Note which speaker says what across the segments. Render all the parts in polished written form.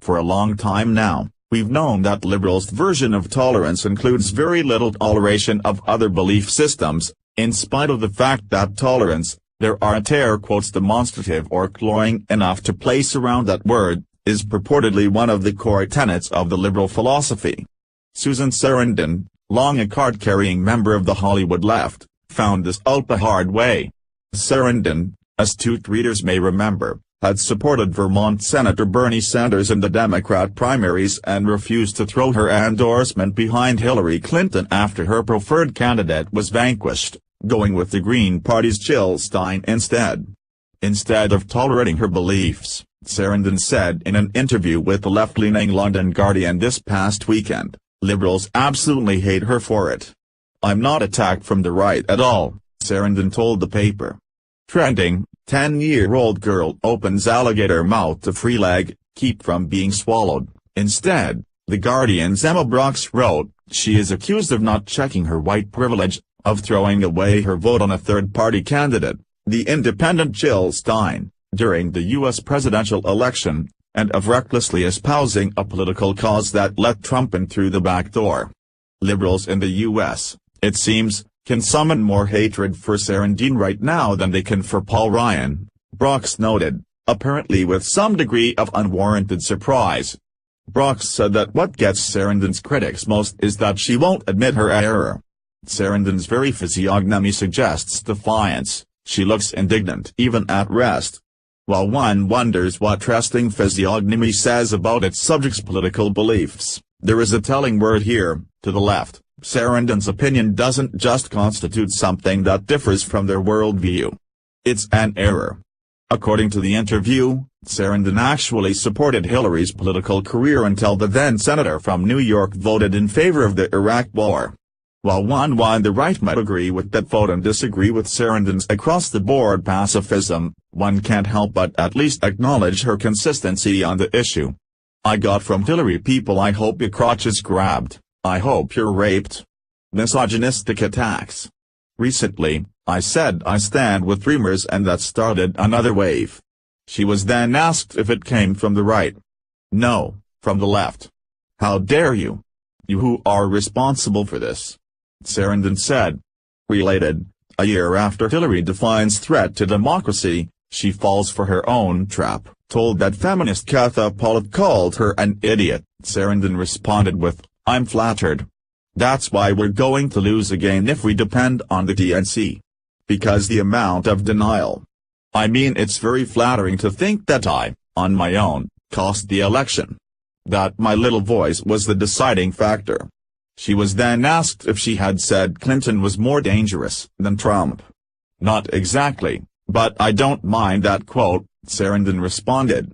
Speaker 1: For a long time now, we've known that liberals' version of tolerance includes very little toleration of other belief systems, in spite of the fact that tolerance, there aren't air quotes demonstrative or cloying enough to place around that word, is purportedly one of the core tenets of the liberal philosophy. Susan Sarandon, long a card-carrying member of the Hollywood left, found this out the hard way. Sarandon, astute readers may remember, had supported Vermont Senator Bernie Sanders in the Democrat primaries and refused to throw her endorsement behind Hillary Clinton after her preferred candidate was vanquished, going with the Green Party's Jill Stein instead. Instead of tolerating her beliefs, Sarandon said in an interview with the left-leaning London Guardian this past weekend, liberals absolutely hate her for it. "I'm not attacked from the right at all," Sarandon told the paper. Trending, 10-year-old girl opens alligator mouth to free leg, keep from being swallowed. Instead, The Guardian's Emma Brox wrote, she is accused of not checking her white privilege, of throwing away her vote on a third-party candidate, the independent Jill Stein, during the U.S. presidential election, and of recklessly espousing a political cause that let Trump in through the back door. Liberals in the U.S., it seems, can summon more hatred for Sarandon right now than they can for Paul Ryan, Brox noted, apparently with some degree of unwarranted surprise. Brox said that what gets Sarandon's critics most is that she won't admit her error. Sarandon's very physiognomy suggests defiance, she looks indignant even at rest. While one wonders what resting physiognomy says about its subject's political beliefs, there is a telling word here, to the left. Sarandon's opinion doesn't just constitute something that differs from their worldview. It's an error. According to the interview, Sarandon actually supported Hillary's political career until the then-senator from New York voted in favor of the Iraq War. While one on the right might agree with that vote and disagree with Sarandon's across-the-board pacifism, one can't help but at least acknowledge her consistency on the issue. "I got from Hillary people I hope your crotch is grabbed, I hope you're raped." Misogynistic attacks. "Recently, I said I stand with dreamers and that started another wave." She was then asked if it came from the right. "No, from the left." "How dare you? You who are responsible for this?" Sarandon said. Related, a year after Hillary defines threat to democracy, she falls for her own trap. Told that feminist Katha Pollitt called her an idiot, Sarandon responded with, "I'm flattered. That's why we're going to lose again if we depend on the DNC. Because the amount of denial. I mean, it's very flattering to think that I, on my own, cost the election. That my little voice was the deciding factor." She was then asked if she had said Clinton was more dangerous than Trump. "Not exactly, but I don't mind that quote," Sarandon responded.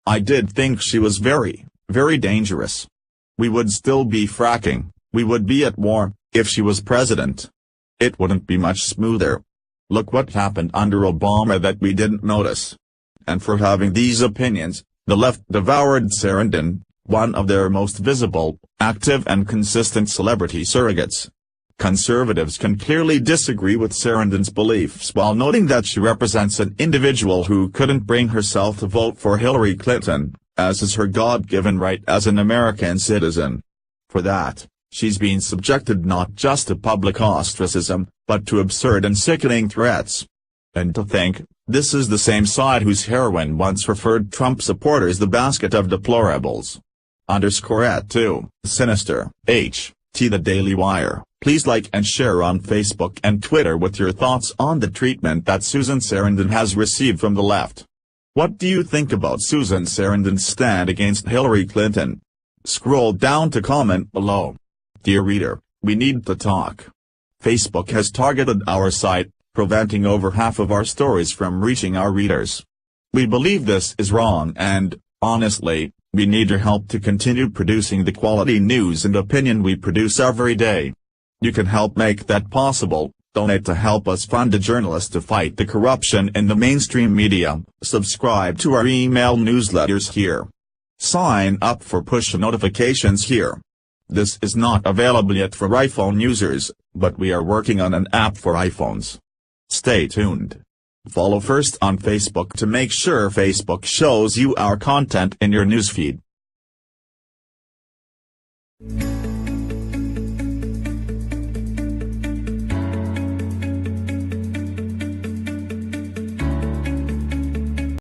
Speaker 1: "I did think she was very, very dangerous. We would still be fracking, we would be at war, if she was president. It wouldn't be much smoother. Look what happened under Obama that we didn't notice." And for having these opinions, the left devoured Sarandon, one of their most visible, active and consistent celebrity surrogates. Conservatives can clearly disagree with Sarandon's beliefs while noting that she represents an individual who couldn't bring herself to vote for Hillary Clinton, as is her God-given right as an American citizen. For that, she's been subjected not just to public ostracism, but to absurd and sickening threats. And to think, this is the same side whose heroine once referred Trump supporters the basket of deplorables. _@2, Sinister, H.T. The Daily Wire. Please like and share on Facebook and Twitter with your thoughts on the treatment that Susan Sarandon has received from the left. What do you think about Susan Sarandon's stand against Hillary Clinton? Scroll down to comment below. Dear reader, we need to talk. Facebook has targeted our site, preventing over half of our stories from reaching our readers. We believe this is wrong and, honestly, we need your help to continue producing the quality news and opinion we produce every day. You can help make that possible. Donate to help us fund a journalist to fight the corruption in the mainstream media. Subscribe to our email newsletters here. Sign up for push notifications here. This is not available yet for iPhone users, but we are working on an app for iPhones. Stay tuned. Follow first on Facebook to make sure Facebook shows you our content in your newsfeed.
Speaker 2: you.